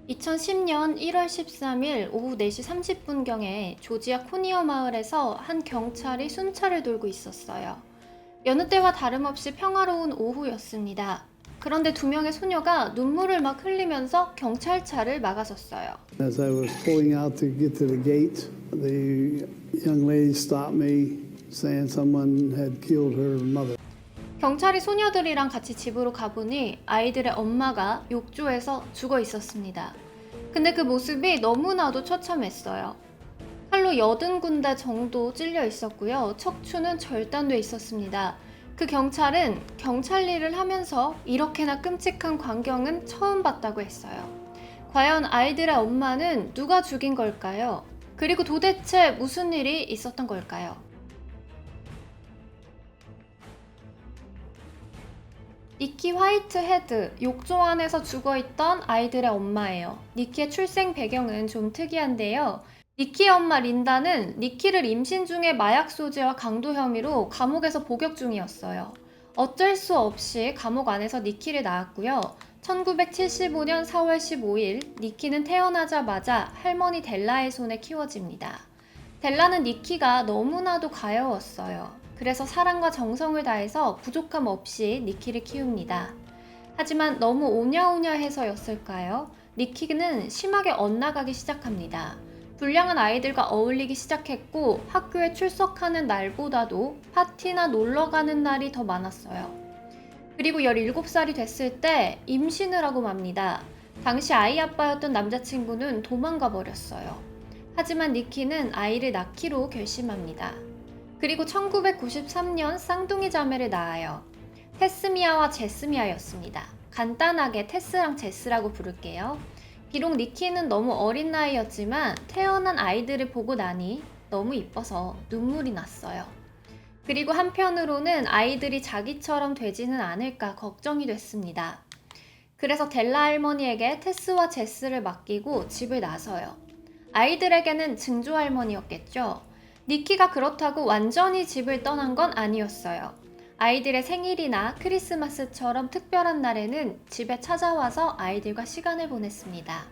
2010년 1월 13일 오후 4시 30분경에 조지아 코니어 마을에서 한 경찰이 순찰을 돌고 있었어요. 여느 때와 다름없이 평화로운 오후였습니다. 그런데 두 명의 소녀가 눈물을 막 흘리면서 경찰차를 막아섰어요. As I was pulling out to get to the gate, the young lady stopped me saying someone had killed her mother. 경찰이 소녀들이랑 같이 집으로 가보니 아이들의 엄마가 욕조에서 죽어 있었습니다. 근데 그 모습이 너무나도 처참했어요. 칼로 80군데 정도 찔려 있었고요. 척추는 절단돼 있었습니다. 그 경찰은 경찰 일을 하면서 이렇게나 끔찍한 광경은 처음 봤다고 했어요. 과연 아이들의 엄마는 누가 죽인 걸까요? 그리고 도대체 무슨 일이 있었던 걸까요? 니키 화이트헤드, 욕조 안에서 죽어있던 아이들의 엄마예요. 니키의 출생 배경은 좀 특이한데요. 니키의 엄마 린다는 니키를 임신 중에 마약 소지와 강도 혐의로 감옥에서 복역 중이었어요. 어쩔 수 없이 감옥 안에서 니키를 낳았고요. 1975년 4월 15일 니키는 태어나자마자 할머니 델라의 손에 키워집니다. 델라는 니키가 너무나도 가여웠어요. 그래서 사랑과 정성을 다해서 부족함 없이 니키를 키웁니다. 하지만 너무 오냐오냐해서였을까요? 니키는 심하게 엇나가기 시작합니다. 불량한 아이들과 어울리기 시작했고 학교에 출석하는 날보다도 파티나 놀러 가는 날이 더 많았어요. 그리고 17살이 됐을 때 임신을 하고 맙니다. 당시 아이 아빠였던 남자친구는 도망가 버렸어요. 하지만 니키는 아이를 낳기로 결심합니다. 그리고 1993년 쌍둥이 자매를 낳아요. 테스미아와 제스미아였습니다. 간단하게 테스랑 제스라고 부를게요. 비록 니키는 너무 어린 나이였지만 태어난 아이들을 보고 나니 너무 이뻐서 눈물이 났어요. 그리고 한편으로는 아이들이 자기처럼 되지는 않을까 걱정이 됐습니다. 그래서 델라 할머니에게 테스와 제스를 맡기고 집을 나서요. 아이들에게는 증조 할머니였겠죠. 니키가 그렇다고 완전히 집을 떠난 건 아니었어요. 아이들의 생일이나 크리스마스처럼 특별한 날에는 집에 찾아와서 아이들과 시간을 보냈습니다.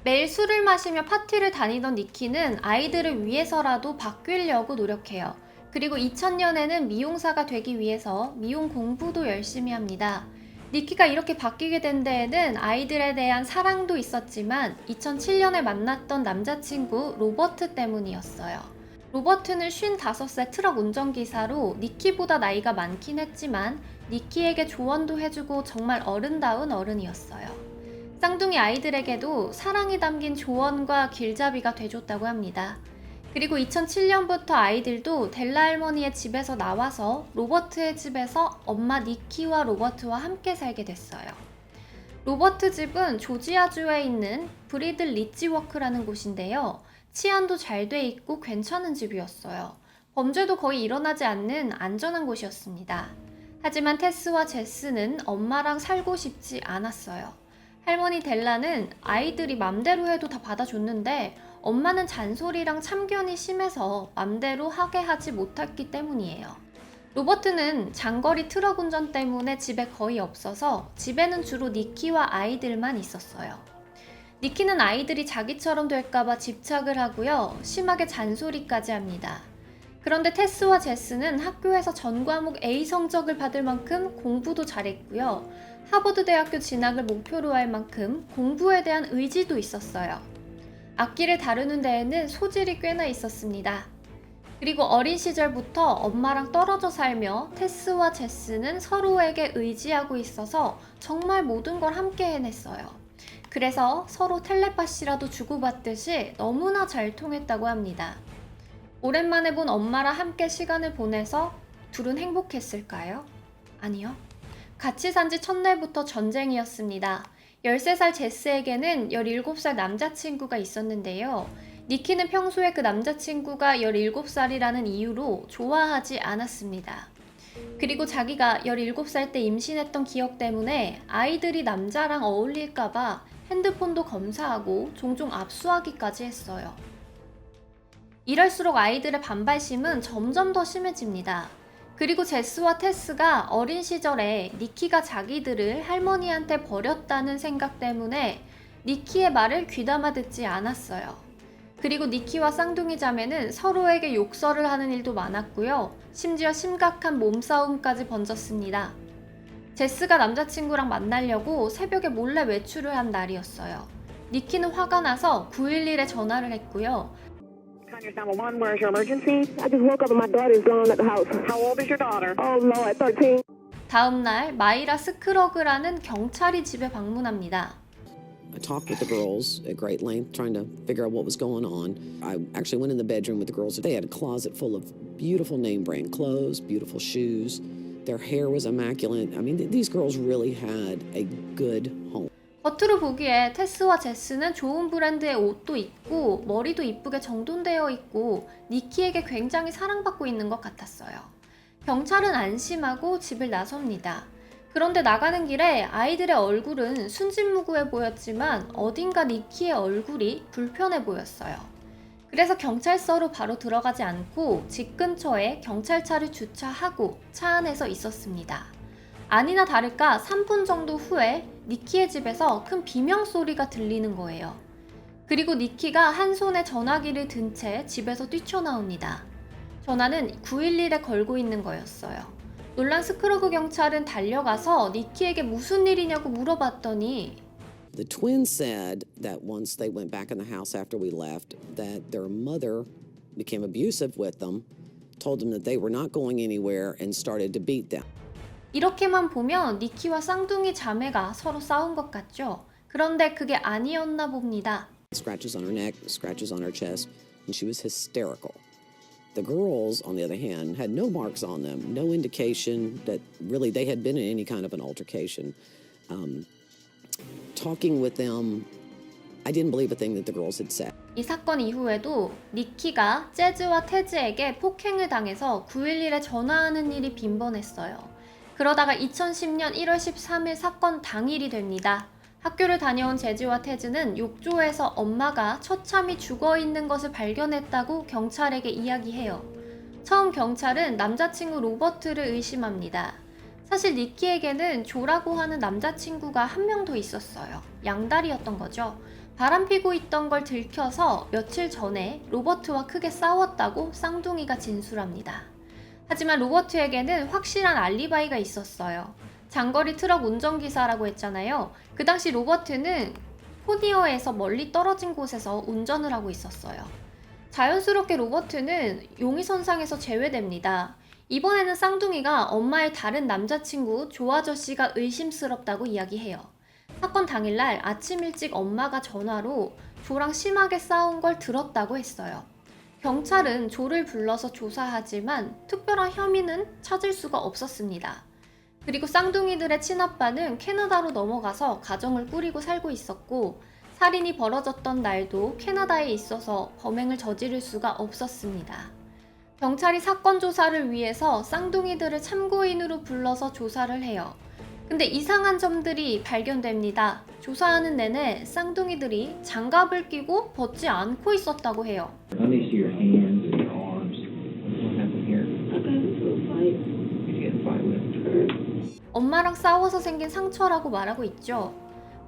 매일 술을 마시며 파티를 다니던 니키는 아이들을 위해서라도 바뀌려고 노력해요. 그리고 2000년에는 미용사가 되기 위해서 미용 공부도 열심히 합니다. 니키가 이렇게 바뀌게 된 데에는 아이들에 대한 사랑도 있었지만 2007년에 만났던 남자친구 로버트 때문이었어요. 로버트는 55세 트럭 운전기사로 니키보다 나이가 많긴 했지만 니키에게 조언도 해주고 정말 어른다운 어른이었어요. 쌍둥이 아이들에게도 사랑이 담긴 조언과 길잡이가 돼줬다고 합니다. 그리고 2007년부터 아이들도 델라 할머니의 집에서 나와서 로버트의 집에서 엄마 니키와 로버트와 함께 살게 됐어요. 로버트 집은 조지아주에 있는 브리들 리치워크라는 곳인데요. 치안도 잘 돼 있고 괜찮은 집이었어요. 범죄도 거의 일어나지 않는 안전한 곳이었습니다. 하지만 테스와 제스는 엄마랑 살고 싶지 않았어요. 할머니 델라는 아이들이 맘대로 해도 다 받아줬는데 엄마는 잔소리랑 참견이 심해서 맘대로 하게 하지 못했기 때문이에요. 로버트는 장거리 트럭 운전 때문에 집에 거의 없어서 집에는 주로 니키와 아이들만 있었어요. 니키는 아이들이 자기처럼 될까봐 집착을 하고요. 심하게 잔소리까지 합니다. 그런데 테스와 제스는 학교에서 전 과목 A 성적을 받을 만큼 공부도 잘했고요. 하버드 대학교 진학을 목표로 할 만큼 공부에 대한 의지도 있었어요. 악기를 다루는 데에는 소질이 꽤나 있었습니다. 그리고 어린 시절부터 엄마랑 떨어져 살며 테스와 제스는 서로에게 의지하고 있어서 정말 모든 걸 함께 해냈어요. 그래서 서로 텔레파시라도 주고받듯이 너무나 잘 통했다고 합니다. 오랜만에 본 엄마랑 함께 시간을 보내서 둘은 행복했을까요? 아니요. 같이 산 지 첫날부터 전쟁이었습니다. 13살 제스에게는 17살 남자친구가 있었는데요. 니키는 평소에 그 남자친구가 17살이라는 이유로 좋아하지 않았습니다. 그리고 자기가 17살 때 임신했던 기억 때문에 아이들이 남자랑 어울릴까봐 핸드폰도 검사하고 종종 압수하기까지 했어요. 이럴수록 아이들의 반발심은 점점 더 심해집니다. 그리고 제스와 테스가 어린 시절에 니키가 자기들을 할머니한테 버렸다는 생각 때문에 니키의 말을 귀담아 듣지 않았어요. 그리고 니키와 쌍둥이 자매는 서로에게 욕설을 하는 일도 많았고요. 심지어 심각한 몸싸움까지 번졌습니다. 제스가 남자친구랑 만나려고 새벽에 몰래 외출을 한 날이었어요. 니키는 화가 나서 911에 전화를 했고요. Conyers 911, where's your emergency? I just woke up and my daughter's gone at the house. How old is your daughter? Oh Lord, 13. 다음 날 마이라 스크러그라는 경찰이 집에 방문합니다. I talked with the girls at great length, trying to figure out what was going on. I actually went in the bedroom with the girls. They had a closet full of beautiful name brand clothes, beautiful shoes. Their hair was immaculate. I mean, these girls really had a good home. 겉으로 보기에 테스와 제스는 좋은 브랜드의 옷도 입고 머리도 이쁘게 정돈되어 있고 니키에게 굉장히 사랑받고 있는 것 같았어요. 경찰은 안심하고 집을 나섭니다. 그런데 나가는 길에 아이들의 얼굴은 순진무구해 보였지만 어딘가 니키의 얼굴이 불편해 보였어요. 그래서 경찰서로 바로 들어가지 않고 집 근처에 경찰차를 주차하고 차 안에서 있었습니다. 아니나 다를까 3분 정도 후에 니키의 집에서 큰 비명소리가 들리는 거예요. 그리고 니키가 한 손에 전화기를 든 채 집에서 뛰쳐나옵니다. 전화는 911에 걸고 있는 거였어요. 놀란 스크러그 경찰은 달려가서 니키에게 무슨 일이냐고 물어봤더니 The twins said that once they went back in the house after we left, that their mother became abusive with them, told them that they were not going anywhere, and started to beat them. 이렇게만 보면 니키와 쌍둥이 자매가 서로 싸운 것 같죠? 그런데 그게 아니었나 봅니다. Scratches on her neck, scratches on her chest, and she was hysterical. The girls, on the other hand, had no marks on them, no indication that really they had been in any kind of an altercation. Talking with them, I didn't believe a thing that the girls had said. 이 사건 이후에도 니키가 재즈와 테즈에게 폭행을 당해서 911에 전화하는 일이 빈번했어요. 그러다가 2010년 1월 13일 사건 당일이 됩니다. 학교를 다녀온 재즈와 테즈는 욕조에서 엄마가 처참히 죽어있는 것을 발견했다고 경찰에게 이야기해요. 처음 경찰은 남자친구 로버트를 의심합니다. 사실 니키에게는 조라고 하는 남자친구가 한 명 더 있었어요. 양다리였던 거죠. 바람피고 있던 걸 들켜서 며칠 전에 로버트와 크게 싸웠다고 쌍둥이가 진술합니다. 하지만 로버트에게는 확실한 알리바이가 있었어요. 장거리 트럭 운전기사라고 했잖아요. 그 당시 로버트는 포니어에서 멀리 떨어진 곳에서 운전을 하고 있었어요. 자연스럽게 로버트는 용의선상에서 제외됩니다. 이번에는 쌍둥이가 엄마의 다른 남자친구 조 아저씨가 의심스럽다고 이야기해요. 사건 당일날 아침 일찍 엄마가 전화로 조랑 심하게 싸운 걸 들었다고 했어요. 경찰은 조를 불러서 조사하지만 특별한 혐의는 찾을 수가 없었습니다. 그리고 쌍둥이들의 친아빠는 캐나다로 넘어가서 가정을 꾸리고 살고 있었고 살인이 벌어졌던 날도 캐나다에 있어서 범행을 저지를 수가 없었습니다. 경찰이 사건 조사를 위해서 쌍둥이들을 참고인으로 불러서 조사를 해요. 근데 이상한 점들이 발견됩니다. 조사하는 내내 쌍둥이들이 장갑을 끼고 벗지 않고 있었다고 해요. Let me see your hands and your arms. What happened here? I got into a fight. Did you get in a fight with him? 엄마랑 싸워서 생긴 상처라고 말하고 있죠.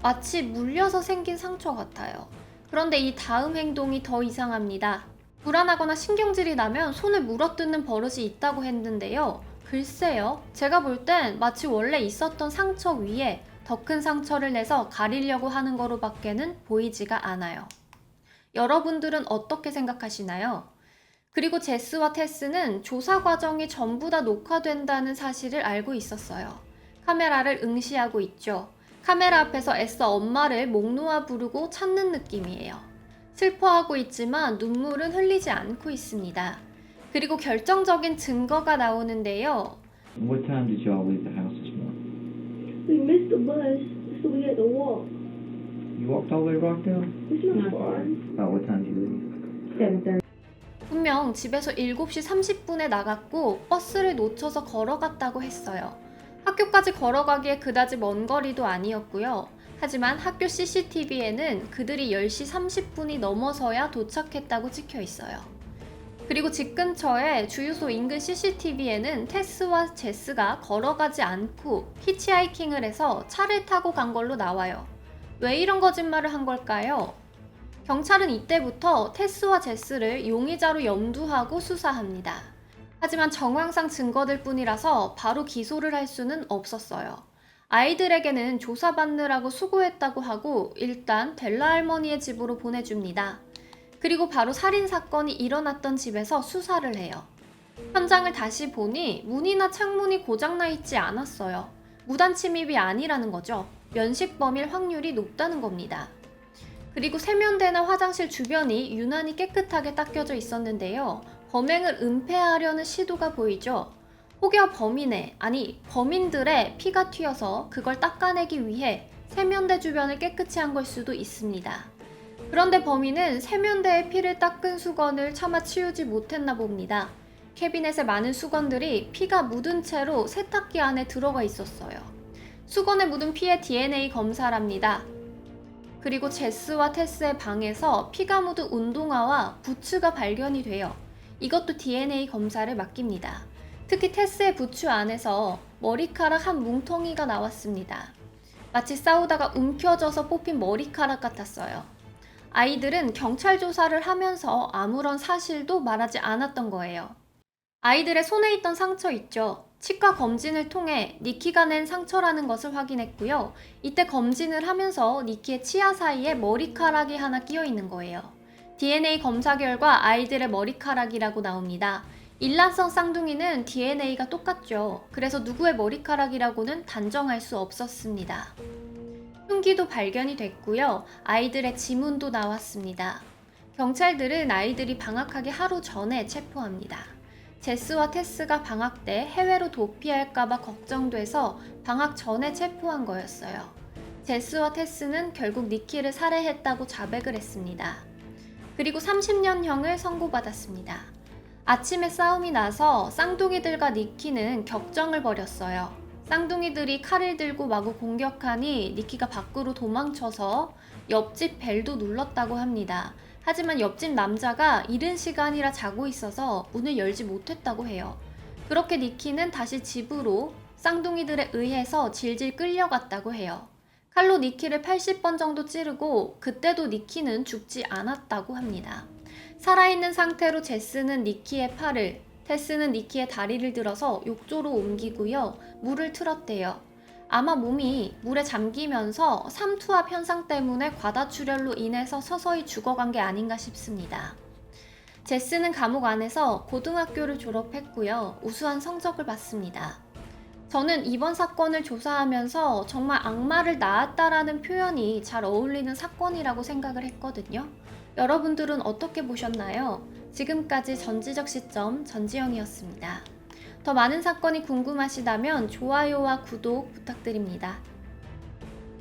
마치 물려서 생긴 상처 같아요. 그런데 이 다음 행동이 더 이상합니다. 불안하거나 신경질이 나면 손을 물어뜯는 버릇이 있다고 했는데요. 글쎄요. 제가 볼 땐 마치 원래 있었던 상처 위에 더 큰 상처를 내서 가리려고 하는 거로밖에는 보이지가 않아요. 여러분들은 어떻게 생각하시나요? 그리고 제스와 테스는 조사 과정이 전부 다 녹화된다는 사실을 알고 있었어요. 카메라를 응시하고 있죠. 카메라 앞에서 애써 엄마를 목 놓아 부르고 찾는 느낌이에요. 슬퍼하고 있지만 눈물은 흘리지 않고 있습니다. 그리고 결정적인 증거가 나오는데요. What time did y'all leave the house this morning? We missed the bus, so we had to walk. You walked all the way to Rockdale? It's not far. About what time did you leave? 7:30. 분명 집에서 7시 30분에 나갔고 버스를 놓쳐서 걸어갔다고 했어요. 학교까지 걸어가기에 그다지 먼 거리도 아니었고요. 하지만 학교 CCTV에는 그들이 10시 30분이 넘어서야 도착했다고 찍혀 있어요. 그리고 집 근처에 주유소 인근 CCTV에는 테스와 제스가 걸어가지 않고 히치하이킹을 해서 차를 타고 간 걸로 나와요. 왜 이런 거짓말을 한 걸까요? 경찰은 이때부터 테스와 제스를 용의자로 염두하고 수사합니다. 하지만 정황상 증거들 뿐이라서 바로 기소를 할 수는 없었어요. 아이들에게는 조사받느라고 수고했다고 하고 일단 델라 할머니의 집으로 보내줍니다. 그리고 바로 살인사건이 일어났던 집에서 수사를 해요. 현장을 다시 보니 문이나 창문이 고장나 있지 않았어요. 무단 침입이 아니라는 거죠. 면식범일 확률이 높다는 겁니다. 그리고 세면대나 화장실 주변이 유난히 깨끗하게 닦여져 있었는데요. 범행을 은폐하려는 시도가 보이죠. 혹여 범인들의 피가 튀어서 그걸 닦아내기 위해 세면대 주변을 깨끗이 한 걸 수도 있습니다. 그런데 범인은 세면대에 피를 닦은 수건을 차마 치우지 못했나 봅니다. 캐비넷에 많은 수건들이 피가 묻은 채로 세탁기 안에 들어가 있었어요. 수건에 묻은 피의 DNA 검사를 합니다. 그리고 제스와 테스의 방에서 피가 묻은 운동화와 부츠가 발견이 돼요. 이것도 DNA 검사를 맡깁니다. 특히 테스의 부츠 안에서 머리카락 한 뭉텅이가 나왔습니다. 마치 싸우다가 움켜져서 뽑힌 머리카락 같았어요. 아이들은 경찰 조사를 하면서 아무런 사실도 말하지 않았던 거예요. 아이들의 손에 있던 상처 있죠? 치과 검진을 통해 니키가 낸 상처라는 것을 확인했고요. 이때 검진을 하면서 니키의 치아 사이에 머리카락이 하나 끼어 있는 거예요. DNA 검사 결과 아이들의 머리카락이라고 나옵니다. 일란성 쌍둥이는 DNA가 똑같죠. 그래서 누구의 머리카락이라고는 단정할 수 없었습니다. 흉기도 발견이 됐고요. 아이들의 지문도 나왔습니다. 경찰들은 아이들이 방학하기 하루 전에 체포합니다. 제스와 테스가 방학 때 해외로 도피할까봐 걱정돼서 방학 전에 체포한 거였어요. 제스와 테스는 결국 니키를 살해했다고 자백을 했습니다. 그리고 30년형을 선고받았습니다. 아침에 싸움이 나서 쌍둥이들과 니키는 격정을 벌였어요. 쌍둥이들이 칼을 들고 마구 공격하니 니키가 밖으로 도망쳐서 옆집 벨도 눌렀다고 합니다. 하지만 옆집 남자가 이른 시간이라 자고 있어서 문을 열지 못했다고 해요. 그렇게 니키는 다시 집으로 쌍둥이들에 의해서 질질 끌려갔다고 해요. 칼로 니키를 80번 정도 찌르고 그때도 니키는 죽지 않았다고 합니다. 살아있는 상태로 제스는 니키의 팔을, 테스는 니키의 다리를 들어서 욕조로 옮기고요. 물을 틀었대요. 아마 몸이 물에 잠기면서 삼투압 현상 때문에 과다출혈로 인해서 서서히 죽어간 게 아닌가 싶습니다. 제스는 감옥 안에서 고등학교를 졸업했고요. 우수한 성적을 받습니다. 저는 이번 사건을 조사하면서 정말 악마를 낳았다라는 표현이 잘 어울리는 사건이라고 생각을 했거든요. 여러분들은 어떻게 보셨나요? 지금까지 전지적 시점 전지영이었습니다. 더 많은 사건이 궁금하시다면 좋아요와 구독 부탁드립니다.